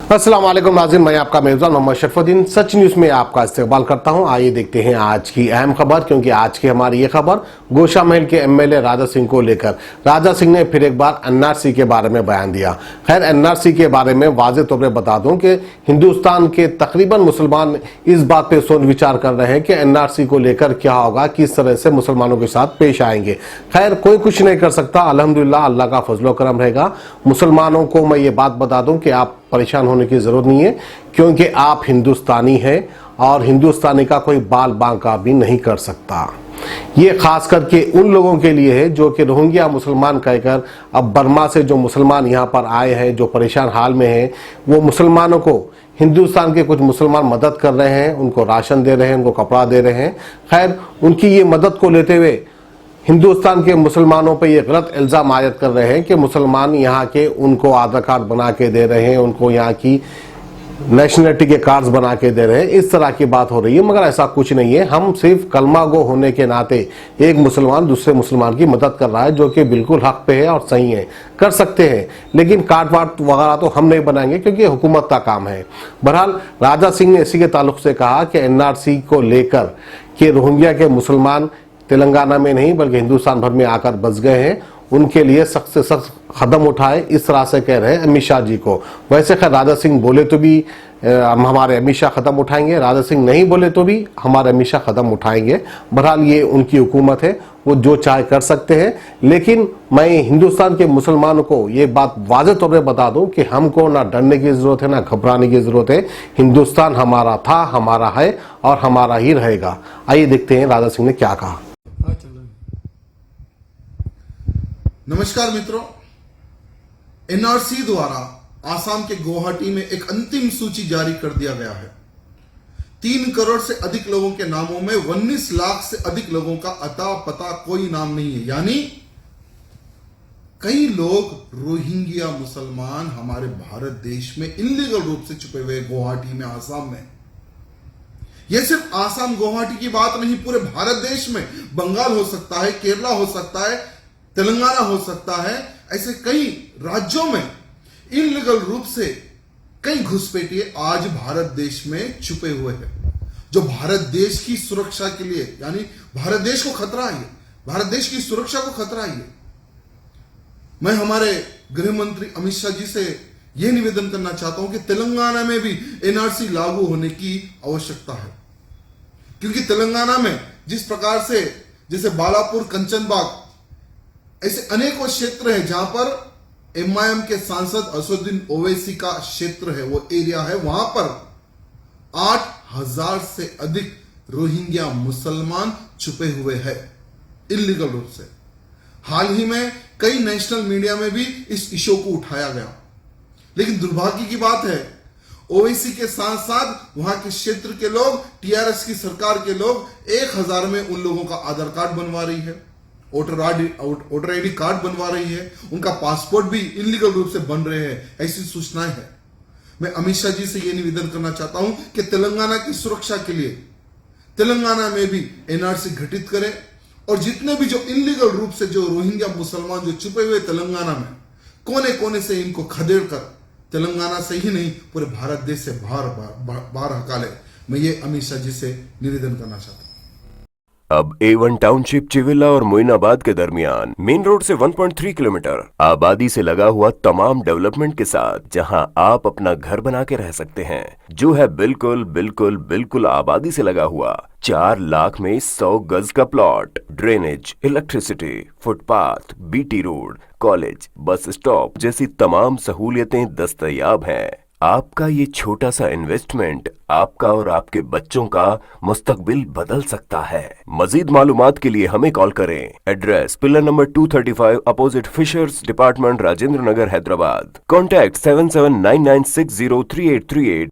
अस्सलाम वालेकुम नाज़रीन, मैं आपका मेज़बान मोहम्मद शरफुद्दीन सच न्यूज़ में आपका इस्तकबाल करता हूं। आइए देखते हैं आज की अहम खबर, क्योंकि आज की हमारी ये खबर गोशा महल के एमएलए राजा सिंह को लेकर। राजा सिंह ने फिर एक बार एनआरसी के बारे में बयान दिया। खैर, एनआरसी के बारे में वाज़ेह तौर पर बता दूं कि हिंदुस्तान के तकरीबन मुसलमान इस बात पर सोच विचार कर रहे हैं कि एनआरसी को लेकर क्या होगा, किस तरह से मुसलमानों के साथ पेश आएंगे। खैर, कोई कुछ नहीं कर सकता, अल्हम्दुलिल्लाह अल्लाह का फजलो करम रहेगा। मुसलमानों को मैं ये बात बता दूं कि आप परेशान होने की जरूरत नहीं है, क्योंकि आप हिंदुस्तानी हैं और हिंदुस्तानी का कोई बाल बांका भी नहीं कर सकता। ये खास करके उन लोगों के लिए है जो कि रोहिंग्या मुसलमान कहकर अब बर्मा से जो मुसलमान यहाँ पर आए हैं, जो परेशान हाल में हैं, वो मुसलमानों को हिंदुस्तान के कुछ मुसलमान मदद कर रहे हैं, उनको राशन दे रहे हैं, उनको कपड़ा दे रहे हैं। खैर, उनकी ये मदद को लेते हुए हिंदुस्तान के मुसलमानों पर यह गलत इल्ज़ाम आयद कर रहे हैं कि मुसलमान यहाँ के उनको आधार कार्ड बना के दे रहे हैं, उनको यहाँ की नेशनलिटी के कार्ड्स बना के दे रहे हैं। इस तरह की बात हो रही है, मगर ऐसा कुछ नहीं है। हम सिर्फ कलमा गो होने के नाते एक मुसलमान दूसरे मुसलमान की मदद कर रहा है, जो कि बिल्कुल हक पे है और सही है, कर सकते हैं। लेकिन कार्ड वार्ड वगैरह तो हम नहीं बनाएंगे, क्योंकि हुकूमत का काम है। बहरहाल, राजा सिंह ने इसी के ताल्लुक से कहा कि एनआरसी को लेकर के रोहिंग्या के मुसलमान तेलंगाना में नहीं बल्कि हिंदुस्तान भर में आकर बस गए हैं, उनके लिए सख्त से सख्त कदम उठाए, इस तरह से कह रहे हैं अमित शाह जी को। वैसे खैर, राजा सिंह बोले तो भी हमारे अमित शाह कदम उठाएंगे, राजा सिंह नहीं बोले तो भी हमारे अमित शाह कदम उठाएंगे। बहरहाल, ये उनकी हुकूमत है, वो जो चाहे कर सकते हैं। लेकिन मैं हिंदुस्तान के मुसलमानों को ये बात वाज़ेह तौर पर बता दूं कि हमको ना डरने की जरूरत है, ना घबराने की जरूरत है। हिंदुस्तान हमारा था, हमारा है और हमारा ही रहेगा। आइए देखते हैं राजा सिंह ने क्या कहा। नमस्कार मित्रों, एनआरसी द्वारा आसाम के गुवाहाटी में एक अंतिम सूची जारी कर दिया गया है। 3 करोड़ से अधिक लोगों के नामों में 19 लाख से अधिक लोगों का अता पता कोई नाम नहीं है। यानी कई लोग रोहिंग्या मुसलमान हमारे भारत देश में इनलीगल रूप से छुपे हुए, गुवाहाटी में, आसाम में। यह सिर्फ आसाम गुवाहाटी की बात नहीं, पूरे भारत देश में बंगाल हो सकता है, केरला हो सकता है, तेलंगाना हो सकता है। ऐसे कई राज्यों में इनलीगल रूप से कई घुसपैठिए आज भारत देश में छुपे हुए हैं, जो भारत देश की सुरक्षा के लिए, यानी भारत देश को खतरा है, भारत देश की सुरक्षा को खतरा है। मैं हमारे गृह मंत्री अमित शाह जी से यह निवेदन करना चाहता हूं कि तेलंगाना में भी एनआरसी लागू होने की आवश्यकता है, क्योंकि तेलंगाना में जिस प्रकार से, जैसे बालापुर, कंचनबाग, ऐसे अनेकों क्षेत्र हैं जहां पर एमआईएम के सांसद असदुद्दीन ओवैसी का क्षेत्र है, वो एरिया है, वहां पर 8,000 से अधिक रोहिंग्या मुसलमान छुपे हुए हैं इलीगल रूप से। हाल ही में कई नेशनल मीडिया में भी इस इशू को उठाया गया, लेकिन दुर्भाग्य की बात है, ओवैसी के साथ साथ वहां के क्षेत्र के लोग, टीआरएस की सरकार के लोग 1,000 में उन लोगों का आधार कार्ड बनवा रही है, वोटर आईडी कार्ड बनवा रही है, उनका पासपोर्ट भी इलीगल रूप से बन रहे हैं, ऐसी सूचनाएं हैं। मैं अमित शाह जी से यह निवेदन करना चाहता हूं कि तेलंगाना की सुरक्षा के लिए तेलंगाना में भी एनआरसी गठित करें, और जितने भी जो इलीगल रूप से जो रोहिंग्या मुसलमान जो छुपे हुए तेलंगाना में, कोने कोने से इनको खदेड़ कर तेलंगाना से ही नहीं पूरे भारत देश से बाहर हकाले। मैं ये अमित शाह जी से निवेदन करना चाहता हूं। अब A1 टाउनशिप चिविला और मोइनाबाद के दरमियान मेन रोड से 1.3 किलोमीटर आबादी से लगा हुआ तमाम डेवलपमेंट के साथ, जहां आप अपना घर बना के रह सकते हैं, जो है बिल्कुल बिल्कुल बिल्कुल आबादी से लगा हुआ। 4 लाख में 100 गज का plot, drainage, electricity, footpath, BT road, college, bus stop जैसी तमाम सहूलियतें दस्तयाब हैं। आपका ये छोटा सा इन्वेस्टमेंट आपका और आपके बच्चों का मुस्तकबिल बदल सकता है। मजीद मालूमात के लिए हमें कॉल करें। Address pillar number 235 opposite fishers department, Rajendra Nagar, Hyderabad. Contact 7799603838।